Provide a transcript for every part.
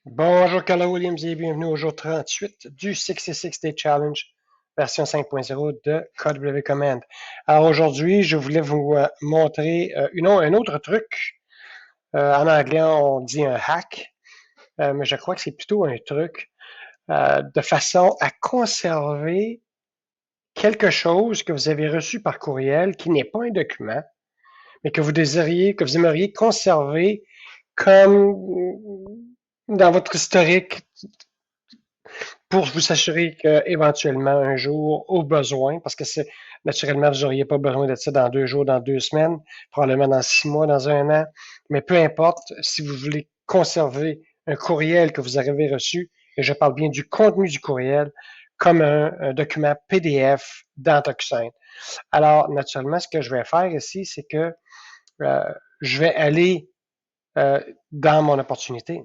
Bonjour Carla Williams et bienvenue au jour 38 du 66 Day Challenge version 5.0 de KW Command. Alors aujourd'hui, je voulais vous montrer un autre truc. En anglais, on dit un hack, mais je crois que c'est plutôt un truc de façon à conserver quelque chose que vous avez reçu par courriel qui n'est pas un document, mais que vous aimeriez conserver comme dans votre historique pour vous assurer qu'éventuellement, un jour, au besoin, parce que c'est naturellement, vous n'auriez pas besoin de ça dans 2 jours, dans 2 semaines, probablement dans 6 mois, dans un an, mais peu importe, si vous voulez conserver un courriel que vous avez reçu, et je parle bien du contenu du courriel, comme un document PDF dans DocuSign. Alors, naturellement, ce que je vais faire ici, c'est que euh, je vais aller dans mon opportunité.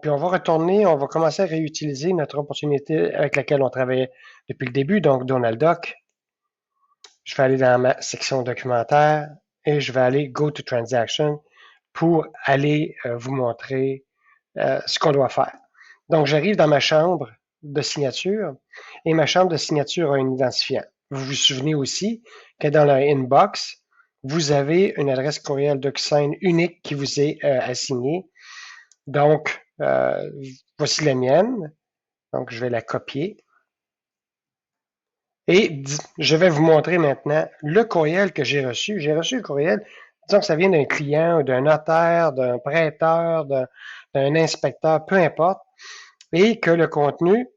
Puis on va retourner, on va commencer à réutiliser notre opportunité avec laquelle on travaillait depuis le début, donc Donald Duck. Je vais aller dans ma section documentaire et je vais aller Go to Transaction pour aller vous montrer ce qu'on doit faire. Donc, j'arrive dans ma chambre de signature et ma chambre de signature a un identifiant. Vous vous souvenez aussi que dans la inbox, vous avez une adresse courriel DocuSign unique qui vous est assignée. Donc, voici la mienne. Donc, je vais la copier. Et je vais vous montrer maintenant le courriel que j'ai reçu. J'ai reçu le courriel, disons que ça vient d'un client, ou d'un notaire, d'un prêteur, d'un inspecteur, peu importe, et que le contenu,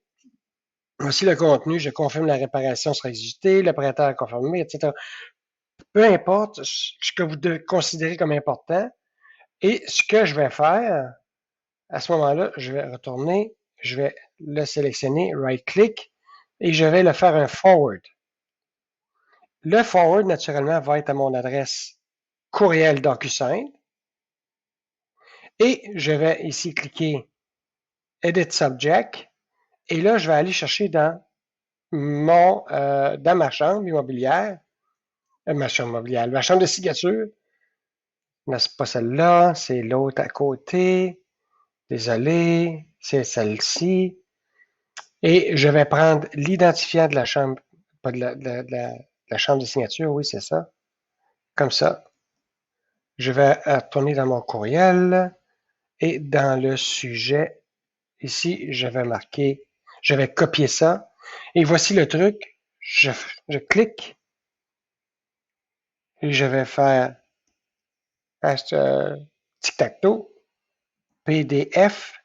voici le contenu, je confirme la réparation sera exécutée, le prêteur a confirmé, etc. Peu importe ce que vous considérez comme important. Et ce que je vais faire, à ce moment-là, je vais retourner, je vais le sélectionner, right-click, et je vais le faire un forward. Le forward, naturellement, va être à mon adresse courriel DocuSign. Et je vais ici cliquer Edit Subject. Et là, je vais aller chercher dans ma chambre immobilière, ma chambre de signature. C'est pas celle-là, c'est l'autre à côté. Désolé, c'est celle-ci. Et je vais prendre l'identifiant de la chambre, pas de la chambre de signature, oui, c'est ça. Comme ça. Je vais retourner dans mon courriel et dans le sujet, ici, je vais copier ça. Et voici le truc. Je clique et je vais faire tic-tac-toe, PDF,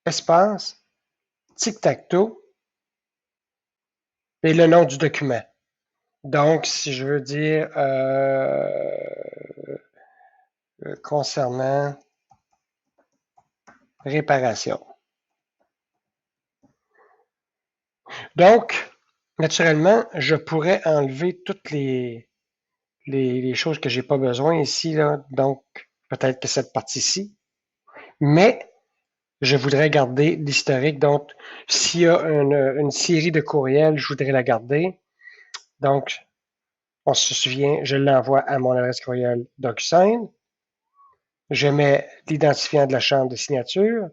espace, tic-tac-toe et le nom du document. Donc, si je veux dire concernant réparation. Donc, naturellement, je pourrais enlever toutes les choses que j'ai pas besoin ici, là. Donc, peut-être que cette partie-ci. Mais je voudrais garder l'historique. Donc, s'il y a une série de courriels, je voudrais la garder. Donc, on se souvient, je l'envoie à mon adresse courriel DocuSign. Je mets l'identifiant de la chambre de signature,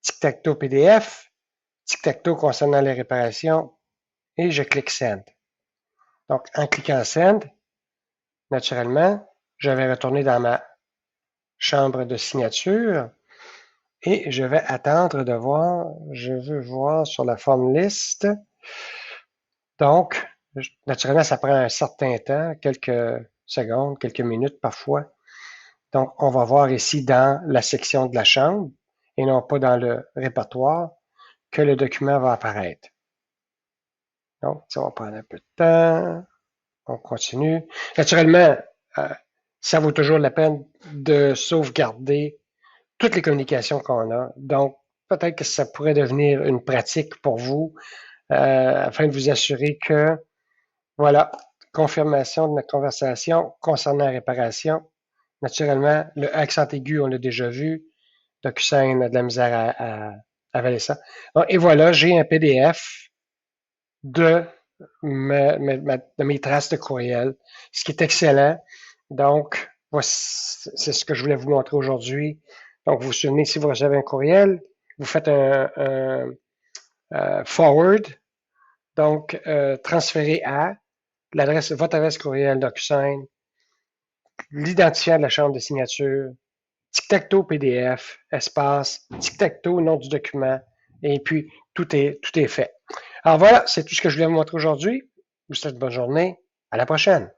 tic-tac-toe PDF, tic-tac-toe concernant les réparations, et je clique Send. Donc, en cliquant Send, naturellement, je vais retourner dans ma chambre de signature et je vais attendre de voir, je veux voir sur la forme liste. Donc, naturellement, ça prend un certain temps, quelques secondes, quelques minutes parfois. Donc, on va voir ici dans la section de la chambre et non pas dans le répertoire que le document va apparaître. Donc, ça va prendre un peu de temps. On continue. Naturellement, ça vaut toujours la peine de sauvegarder toutes les communications qu'on a. Donc, peut-être que ça pourrait devenir une pratique pour vous afin de vous assurer que, voilà, confirmation de notre conversation concernant la réparation. Naturellement, le accent aigu, on l'a déjà vu. DocuSign a de la misère à avaler ça. Donc, et voilà, j'ai un PDF de mes traces de courriel, ce qui est excellent. Donc, voici, c'est ce que je voulais vous montrer aujourd'hui. Donc, vous vous souvenez, si vous recevez un courriel, vous faites un forward, donc transférer à votre adresse courriel DocuSign, l'identifiant de la chambre de signature, tic-tac-toe PDF, espace, tic-tac-toe, nom du document, et puis tout est fait. Alors voilà, c'est tout ce que je voulais vous montrer aujourd'hui. Je vous souhaite une bonne journée. À la prochaine.